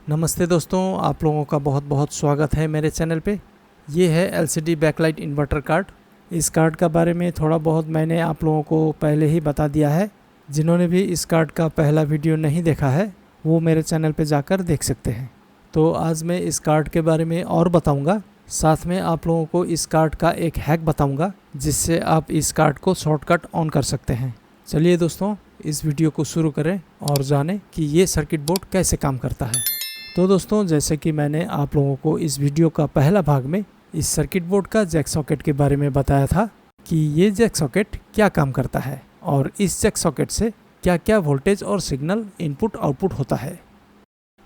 नमस्ते दोस्तों, आप लोगों का बहुत बहुत स्वागत है मेरे चैनल पे। ये है एलसीडी बैकलाइट इन्वर्टर कार्ड। इस कार्ड का बारे में थोड़ा बहुत मैंने आप लोगों को पहले ही बता दिया है। जिन्होंने भी इस कार्ड का पहला वीडियो नहीं देखा है वो मेरे चैनल पे जाकर देख सकते हैं। तो आज मैं इस कार्ड के बारे में और बताऊंगा, साथ में आप लोगों को इस कार्ड का एक हैक बताऊंगा जिससे आप इस कार्ड को शॉर्टकट ऑन कर सकते हैं। चलिए दोस्तों, इस वीडियो को शुरू करें और जानें कि ये सर्किट बोर्ड कैसे काम करता है। तो दोस्तों, जैसे कि मैंने आप लोगों को इस वीडियो का पहला भाग में इस सर्किट बोर्ड का जैक सॉकेट के बारे में बताया था कि ये जैक सॉकेट क्या काम करता है और इस जैक सॉकेट से क्या क्या वोल्टेज और सिग्नल इनपुट आउटपुट होता है।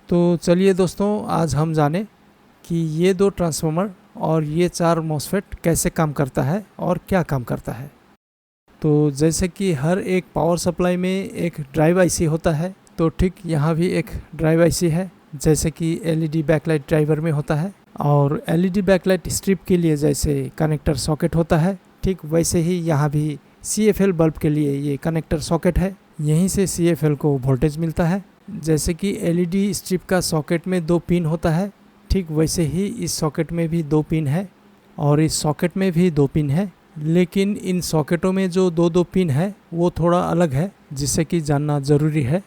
तो चलिए दोस्तों, आज हम जानें कि ये 2 ट्रांसफार्मर और ये 4 मॉसफेट कैसे काम करता है और क्या काम करता है। तो जैसे कि हर एक पावर सप्लाई में एक ड्राइव आईसी होता है, तो ठीक यहाँ भी एक ड्राइव आईसी है जैसे कि एलईडी बैकलाइट ड्राइवर में होता है। और एलईडी बैकलाइट स्ट्रिप के लिए जैसे कनेक्टर सॉकेट होता है, ठीक वैसे ही यहाँ भी सीएफएल बल्ब के लिए ये कनेक्टर सॉकेट है। यहीं से सीएफएल को वोल्टेज मिलता है। जैसे कि एलईडी स्ट्रिप का सॉकेट में 2 पिन होता है, ठीक वैसे ही इस सॉकेट में भी 2 पिन है और इस सॉकेट में भी 2 पिन है। लेकिन इन सॉकेटों में जो 2 पिन है वो थोड़ा अलग है, जिससे कि जानना ज़रूरी है।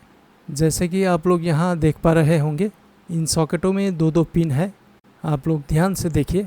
जैसे कि आप लोग यहाँ देख पा रहे होंगे, इन सॉकेटों में 2 पिन है। आप लोग ध्यान से देखिए,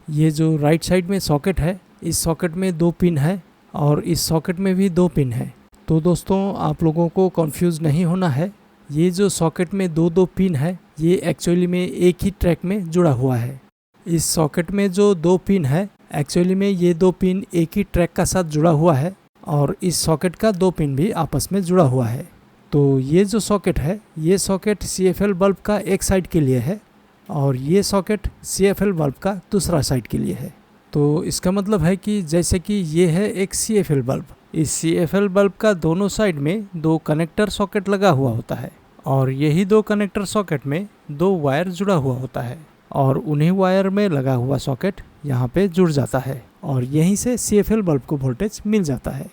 ये जो राइट साइड में सॉकेट है, इस सॉकेट में 2 पिन है और इस सॉकेट में भी 2 पिन है। तो दोस्तों, आप लोगों को कंफ्यूज नहीं होना है। ये जो सॉकेट में 2 पिन है ये एक्चुअली में एक ही ट्रैक में जुड़ा हुआ है। इस सॉकेट में जो 2 पिन है एक्चुअली में ये 2 पिन एक ही ट्रैक का साथ जुड़ा हुआ है और इस सॉकेट का 2 पिन भी आपस में जुड़ा हुआ है। तो ये जो सॉकेट है, ये सॉकेट सीएफएल बल्ब का एक साइड के लिए है और ये सॉकेट सीएफएल बल्ब का दूसरा साइड के लिए है। तो इसका मतलब है कि जैसे कि ये है एक सीएफएल बल्ब, इस सीएफएल बल्ब का दोनों साइड में 2 कनेक्टर सॉकेट लगा हुआ होता है और यही 2 कनेक्टर सॉकेट में 2 वायर जुड़ा हुआ होता है और उन्हीं वायर में लगा हुआ सॉकेट यहाँ पे जुड़ जाता है और यहीं से सीएफएल बल्ब को वोल्टेज मिल जाता है।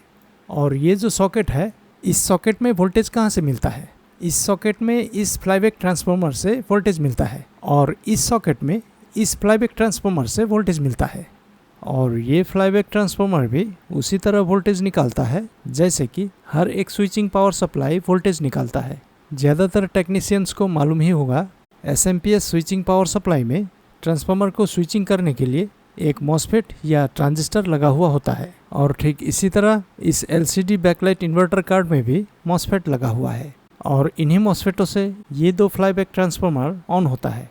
और ये जो सॉकेट है, इस सॉकेट में वोल्टेज कहाँ से मिलता है? इस सॉकेट में इस फ्लाईबैक ट्रांसफार्मर से वोल्टेज मिलता है और इस सॉकेट में इस फ्लाईबैक ट्रांसफार्मर से वोल्टेज मिलता है। और ये फ्लाईबैक ट्रांसफार्मर भी उसी तरह वोल्टेज निकालता है जैसे कि हर एक स्विचिंग पावर सप्लाई वोल्टेज निकालता है। ज़्यादातर टेक्नीशियंस को मालूम ही होगा, एसएमपीएस स्विचिंग पावर सप्लाई में ट्रांसफार्मर को स्विचिंग करने के लिए एक मॉसफेट या ट्रांजिस्टर लगा हुआ होता है और ठीक इसी तरह इस एलसीडी बैकलाइट इन्वर्टर कार्ड में भी मॉसफेट लगा हुआ है और इन्हीं मॉसफेटों से ये 2 फ्लाईबैक ट्रांसफार्मर ऑन होता है।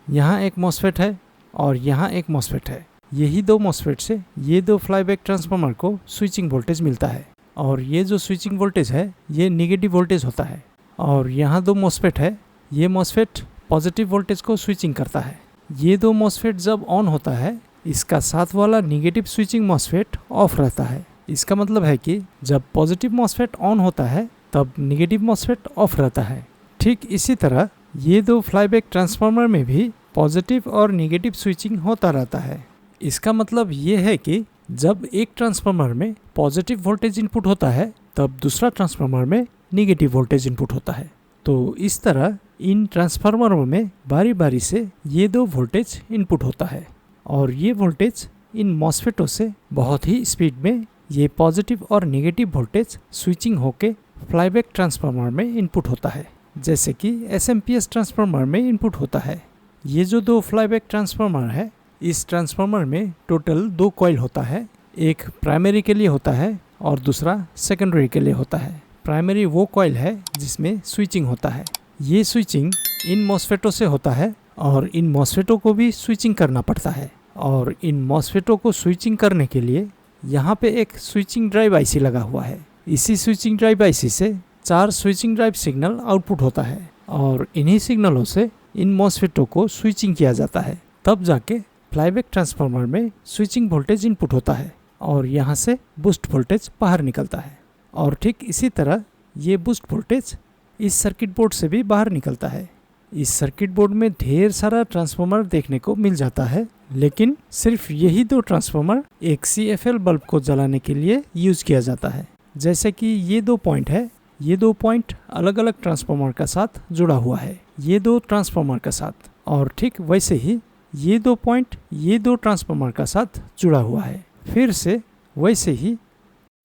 यहाँ एक मॉसफेट है और यहाँ एक मॉसफेट है। यही 2 मॉसफेट से ये 2 फ्लाईबैक ट्रांसफार्मर को स्विचिंग वोल्टेज मिलता है और ये जो स्विचिंग वोल्टेज है ये नेगेटिव वोल्टेज होता है। और यहाँ 2 मॉसफेट है, ये मॉसफेट पॉजिटिव वोल्टेज को स्विचिंग करता है। ये 2 मॉसफेट जब ऑन होता है, इसका साथ वाला नेगेटिव स्विचिंग मॉसफेट ऑफ रहता है। इसका मतलब है कि जब पॉजिटिव मॉसफेट ऑन होता है तब नेगेटिव मॉसफेट ऑफ रहता है। ठीक इसी तरह ये 2 फ्लाईबैक ट्रांसफार्मर में भी पॉजिटिव और नेगेटिव स्विचिंग होता रहता है। इसका मतलब ये है कि जब एक ट्रांसफार्मर में पॉजिटिव वोल्टेज इनपुट होता है तब दूसरा ट्रांसफार्मर में नेगेटिव वोल्टेज इनपुट होता है। तो इस तरह इन ट्रांसफार्मरों में बारी बारी से ये 2 वोल्टेज इनपुट होता है और ये वोल्टेज इन मॉसफेटों से बहुत ही स्पीड में ये पॉजिटिव और नेगेटिव वोल्टेज स्विचिंग होके फ्लाईबैक ट्रांसफार्मर में इनपुट होता है, जैसे कि एसएमपीएस ट्रांसफार्मर में इनपुट होता है। ये जो 2 फ्लाईबैक ट्रांसफार्मर है, इस ट्रांसफार्मर में टोटल 2 कॉइल होता है। एक प्राइमरी के लिए होता है और दूसरा सेकेंडरी के लिए होता है। प्राइमरी वो कॉइल है जिसमें स्विचिंग होता है। ये स्विचिंग इन मॉसफेटों से होता है और इन मॉसफेटों को भी स्विचिंग करना पड़ता है और इन मॉसफेटों को स्विचिंग करने के लिए यहाँ पे एक स्विचिंग ड्राइव आईसी लगा हुआ है। इसी स्विचिंग ड्राइव आईसी से 4 स्विचिंग ड्राइव सिग्नल आउटपुट होता है और इन्हीं सिग्नलों से इन मॉसफेटों को स्विचिंग किया जाता है। तब जाके फ्लाईबैक ट्रांसफार्मर में स्विचिंग वोल्टेज इनपुट होता है और यहाँ से बूस्ट वोल्टेज बाहर निकलता है। और ठीक इसी तरह ये बूस्ट वोल्टेज इस सर्किट बोर्ड से भी बाहर निकलता है। इस सर्किट बोर्ड में ढेर सारा ट्रांसफार्मर देखने को मिल जाता है, लेकिन सिर्फ यही 2 ट्रांसफार्मर एक सीएफएल बल्ब को जलाने के लिए यूज किया जाता है। जैसे कि ये 2 पॉइंट है, ये 2 पॉइंट अलग अलग ट्रांसफार्मर का साथ जुड़ा हुआ है। ये दो ट्रांसफार्मर के साथ, और ठीक वैसे ही ये दो पॉइंट ये दो ट्रांसफार्मर का साथ जुड़ा हुआ है। फिर से वैसे ही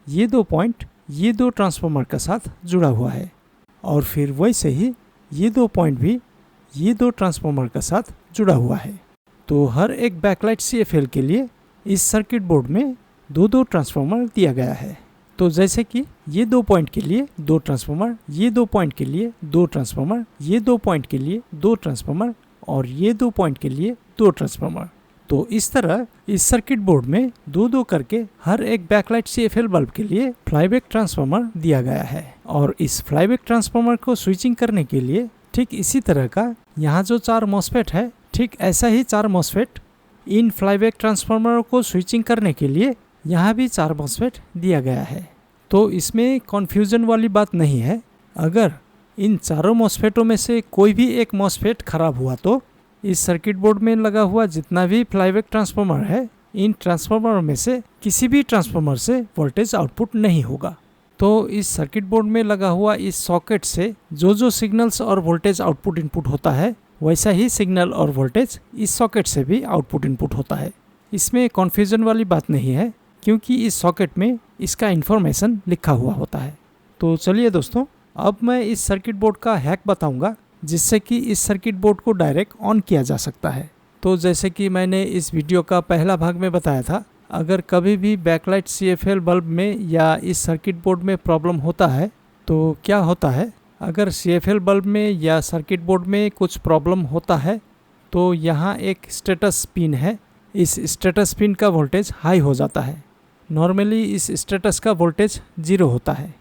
ये दो पॉइंट ये दो ट्रांसफार्मर के साथ जुड़ा हुआ है, और फिर वैसे ही ये दो पॉइंट भी ये दो ट्रांसफार्मर के साथ जुड़ा हुआ है। तो हर एक बैकलाइट CFL के लिए इस सर्किट बोर्ड में दो दो ट्रांसफार्मर दिया गया है। तो जैसे कि ये दो पॉइंट के लिए दो ट्रांसफार्मर, ये दो पॉइंट के लिए दो ट्रांसफार्मर, ये दो पॉइंट के लिए दो ट्रांसफार्मर, और ये दो पॉइंट के लिए दो ट्रांसफार्मर। तो इस तरह इस सर्किट बोर्ड में दो दो करके हर एक बैकलाइट CFL बल्ब के लिए फ्लाईबैक ट्रांसफार्मर दिया गया है। और इस फ्लाईबैक ट्रांसफार्मर को स्विचिंग करने के लिए ठीक इसी तरह का यहाँ जो 4 मॉसफेट है, ठीक ऐसा ही 4 मॉसफेट इन फ्लाईबैक ट्रांसफार्मर को स्विचिंग करने के लिए यहाँ भी 4 मॉसफेट दिया गया है। तो इसमें कन्फ्यूजन वाली बात नहीं है। अगर इन चारों मॉसफेटों में से कोई भी एक मॉसफेट खराब हुआ तो इस सर्किट बोर्ड में लगा हुआ जितना भी फ्लाईबैक ट्रांसफार्मर है, इन ट्रांसफार्मर में से किसी भी ट्रांसफार्मर से वोल्टेज आउटपुट नहीं होगा। तो इस सर्किट बोर्ड में लगा हुआ इस सॉकेट से जो सिग्नल्स और वोल्टेज आउटपुट इनपुट होता है, वैसा ही सिग्नल और वोल्टेज इस सॉकेट से भी आउटपुट इनपुट होता है। इसमें कन्फ्यूजन वाली बात नहीं है, क्योंकि इस सॉकेट में इसका इन्फॉर्मेशन लिखा हुआ होता है। तो चलिए दोस्तों, अब मैं इस सर्किट बोर्ड का हैक बताऊंगा, जिससे कि इस सर्किट बोर्ड को डायरेक्ट ऑन किया जा सकता है। तो जैसे कि मैंने इस वीडियो का पहला भाग में बताया था, अगर कभी भी बैकलाइट CFL बल्ब में या इस सर्किट बोर्ड में प्रॉब्लम होता है तो क्या होता है, अगर CFL बल्ब में या सर्किट बोर्ड में कुछ प्रॉब्लम होता है तो यहाँ एक स्टेटस पिन है। इस स्टेटस पिन का वोल्टेज हाई हो जाता है। नॉर्मली इस स्टेटस का वोल्टेज 0 होता है।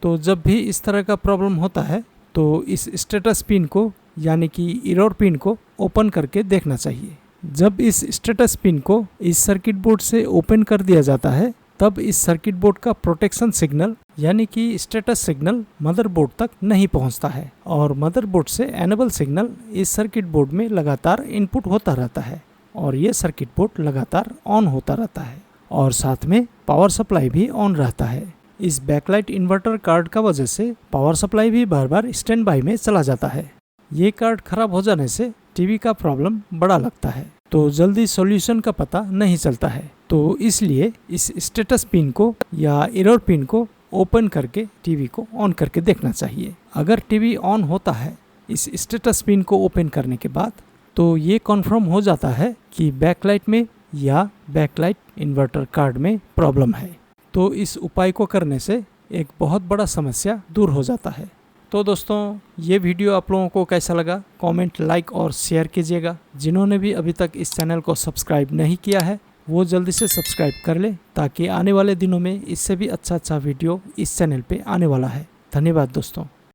तो जब भी इस तरह का प्रॉब्लम होता है तो इस स्टेटस पिन को, यानी कि एरर पिन को ओपन करके देखना चाहिए। जब इस स्टेटस पिन को इस सर्किट बोर्ड से ओपन कर दिया जाता है, तब इस सर्किट बोर्ड का प्रोटेक्शन सिग्नल यानी कि स्टेटस सिग्नल मदरबोर्ड तक नहीं पहुंचता है, और मदरबोर्ड से एनेबल सिग्नल इस सर्किट बोर्ड में लगातार इनपुट होता रहता है, और ये सर्किट बोर्ड लगातार ऑन होता रहता है, और साथ में पावर सप्लाई भी ऑन रहता है। इस बैकलाइट इन्वर्टर कार्ड का वजह से पावर सप्लाई भी बार बार स्टैंड बाई में चला जाता है। ये कार्ड खराब हो जाने से टीवी का प्रॉब्लम बड़ा लगता है, तो जल्दी सॉल्यूशन का पता नहीं चलता है। तो इसलिए इस स्टेटस पिन को या एरर पिन को ओपन करके टीवी को ऑन करके देखना चाहिए। अगर टीवी ऑन होता है इस स्टेटस पिन को ओपन करने के बाद, तो ये कन्फर्म हो जाता है कि बैकलाइट में या बैकलाइट इन्वर्टर कार्ड में प्रॉब्लम है। तो इस उपाय को करने से एक बहुत बड़ा समस्या दूर हो जाता है। तो दोस्तों, ये वीडियो आप लोगों को कैसा लगा, कमेंट, लाइक और शेयर कीजिएगा। जिन्होंने भी अभी तक इस चैनल को सब्सक्राइब नहीं किया है वो जल्दी से सब्सक्राइब कर ले, ताकि आने वाले दिनों में इससे भी अच्छा वीडियो इस चैनल पे आने वाला है। धन्यवाद दोस्तों।